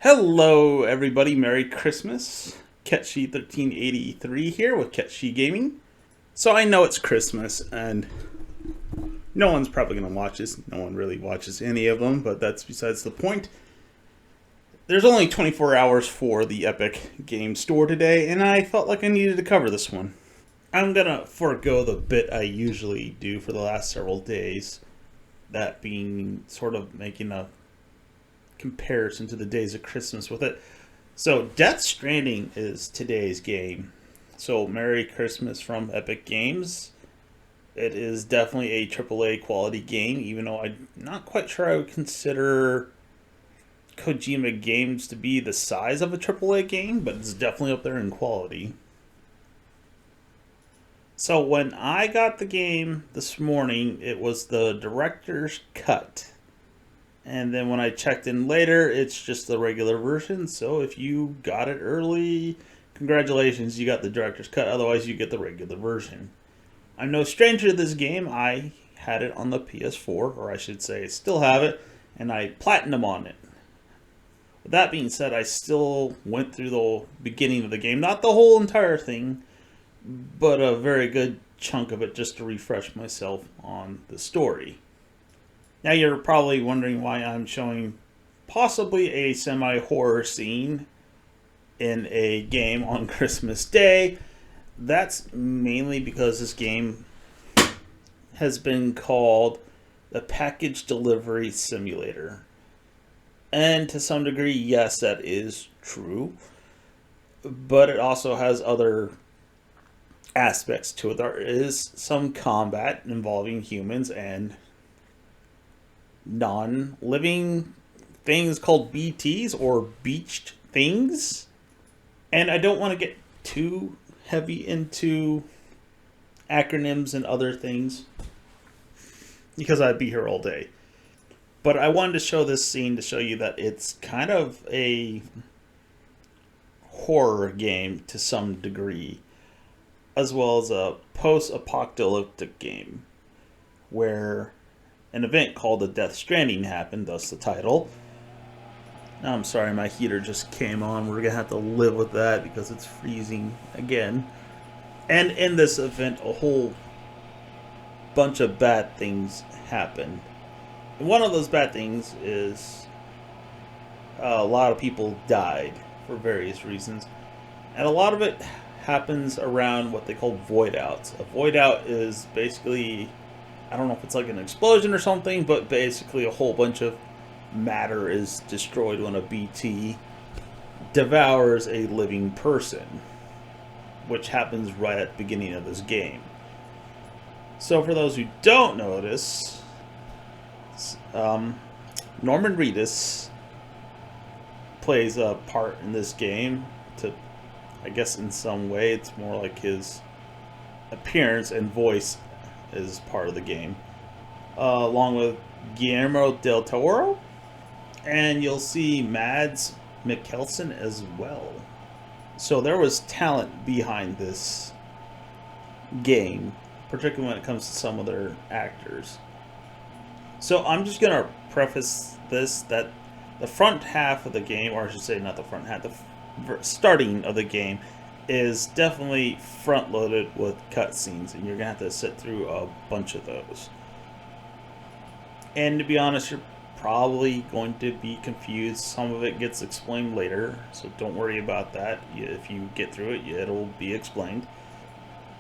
Hello, everybody. Merry Christmas. Ketshi1383 here with Ketshi Gaming. So I know it's Christmas, and no one's probably going to watch this. No one really watches any of them, but that's besides the point. There's only 24 hours for the Epic Game Store today, and I felt like I needed to cover this one. I'm going to forego the bit I usually do for the last several days, that being sort of making a comparison to the days of Christmas with it. So, Death Stranding is today's game. So, Merry Christmas from Epic Games. It is definitely a AAA quality game, even though I'm not quite sure I would consider Kojima games to be the size of a AAA game, but it's definitely up there in quality. So, when I got the game this morning, it was the director's cut. And then when I checked in later, it's just the regular version. So if you got it early, congratulations, you got the director's cut. Otherwise, you get the regular version. I'm no stranger to this game. I had it on the PS4, or I should say, I still have it, and I platinum on it. With that being said, I still went through the beginning of the game. Not the whole entire thing, but a very good chunk of it just to refresh myself on the story. Now you're probably wondering why I'm showing possibly a semi-horror scene in a game on Christmas Day. That's mainly because this game has been called the Package Delivery Simulator. And to some degree, yes, that is true. But it also has other aspects to it. There is some combat involving humans and non-living things called BTs or beached things. And I don't want to get too heavy into acronyms and other things because I'd be here all day. But I wanted to show this scene to show you that it's kind of a horror game to some degree, as well as a post-apocalyptic game where an event called the Death Stranding happened, thus the title. Now, I'm sorry, my heater just came on. We're going to have to live with that because it's freezing again. And in this event, a whole bunch of bad things happened. And one of those bad things is a lot of people died for various reasons. And a lot of it happens around what they call void outs. A void out is basically, I don't know if it's like an explosion or something, but basically a whole bunch of matter is destroyed when a BT devours a living person, which happens right at the beginning of this game. So for those who don't know this, Norman Reedus plays a part in this game to, I guess in some way, it's more like his appearance and voice is part of the game, along with Guillermo del Toro, and you'll see Mads Mikkelsen as well. So there was talent behind this game, particularly when it comes to some of their actors. So I'm just going to preface this that the front half of the game, or I should say not the front half, the starting of the game is definitely front-loaded with cutscenes, and you're going to have to sit through a bunch of those. And to be honest, you're probably going to be confused. Some of it gets explained later, so don't worry about that. If you get through it, it'll be explained.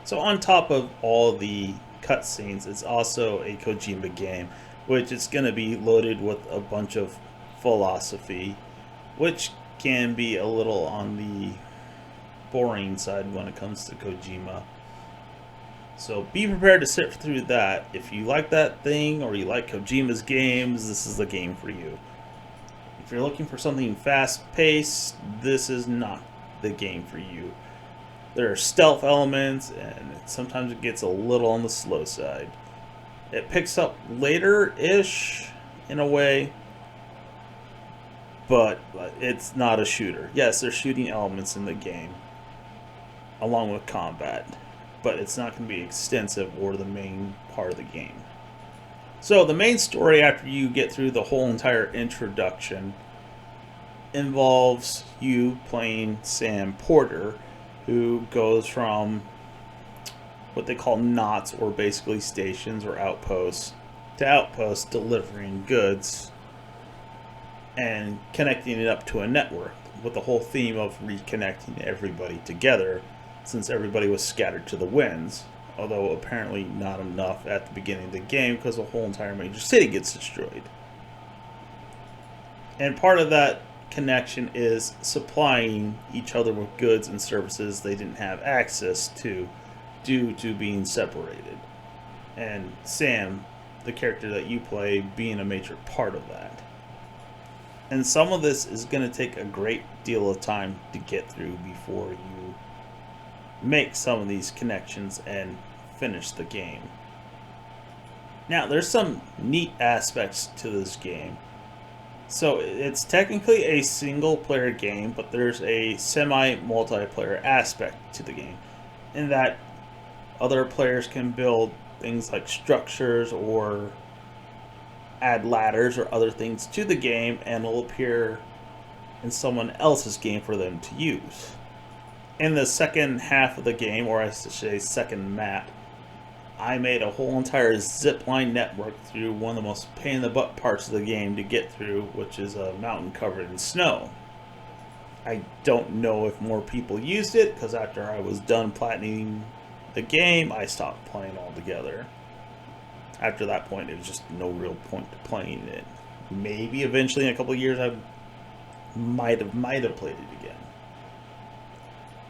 So on top of all the cutscenes, it's also a Kojima game, which is going to be loaded with a bunch of philosophy, which can be a little on the boring side when it comes to Kojima. So be prepared to sit through that. If you like that thing or you like Kojima's games, this is the game for you. If you're looking for something fast-paced, this is not the game for you. There are stealth elements, and sometimes it gets a little on the slow side. It picks up later-ish in a way, but it's not a shooter. Yes, there's shooting elements in the game, along with combat, but it's not going to be extensive or the main part of the game. So the main story, after you get through the whole entire introduction, involves you playing Sam Porter, who goes from what they call knots, or basically stations or outposts, to outposts, delivering goods and connecting it up to a network, with the whole theme of reconnecting everybody together, since everybody was scattered to the winds, although apparently not enough at the beginning of the game because the whole entire major city gets destroyed. And part of that connection is supplying each other with goods and services they didn't have access to due to being separated. And Sam, the character that you play, being a major part of that. And some of this is going to take a great deal of time to get through before you make some of these connections and finish the game. Now, there's some neat aspects to this game. So it's technically a single player game, but there's a semi-multiplayer aspect to the game, in that other players can build things like structures or add ladders or other things to the game, and will appear in someone else's game for them to use. In the second half of the game, or I should say second map, I made a whole entire zipline network through one of the most pain in the butt parts of the game to get through, which is a mountain covered in snow. I don't know if more people used it, because after I was done platinum the game, I stopped playing altogether. After that point, there was just no real point to playing it. Maybe eventually in a couple of years I might have played it again.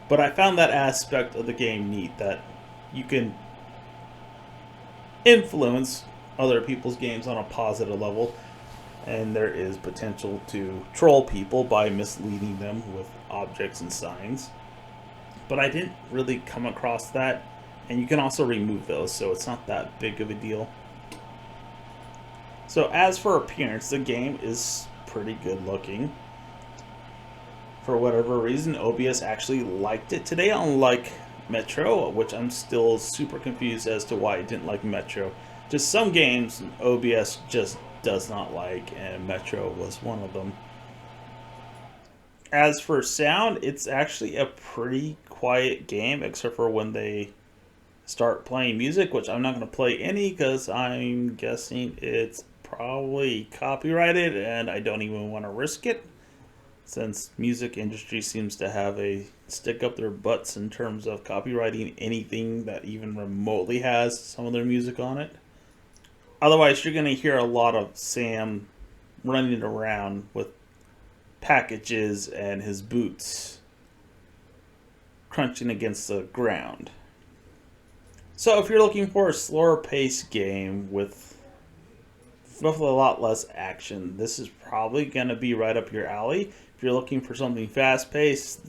But I found that aspect of the game neat, that you can influence other people's games on a positive level, and there is potential to troll people by misleading them with objects and signs. But I didn't really come across that, and you can also remove those, so it's not that big of a deal. So as for appearance, the game is pretty good looking. For whatever reason, OBS actually liked it today, unlike Metro, which I'm still super confused as to why it didn't like Metro. Just some games OBS just does not like, and Metro was one of them. As for sound, it's actually a pretty quiet game, except for when they start playing music, which I'm not going to play any because I'm guessing it's probably copyrighted, and I don't even want to risk it, since music industry seems to have a stick up their butts in terms of copyrighting anything that even remotely has some of their music on it. Otherwise, you're going to hear a lot of Sam running around with packages and his boots crunching against the ground. So if you're looking for a slower paced game with roughly a lot less action, this is probably going to be right up your alley. If you're looking for something fast-paced,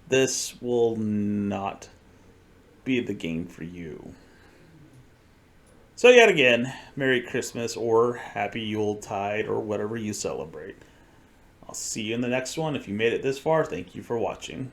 this will not be the game for you. So yet again, Merry Christmas or Happy Yuletide or whatever you celebrate. I'll see you in the next one. If you made it this far, thank you for watching.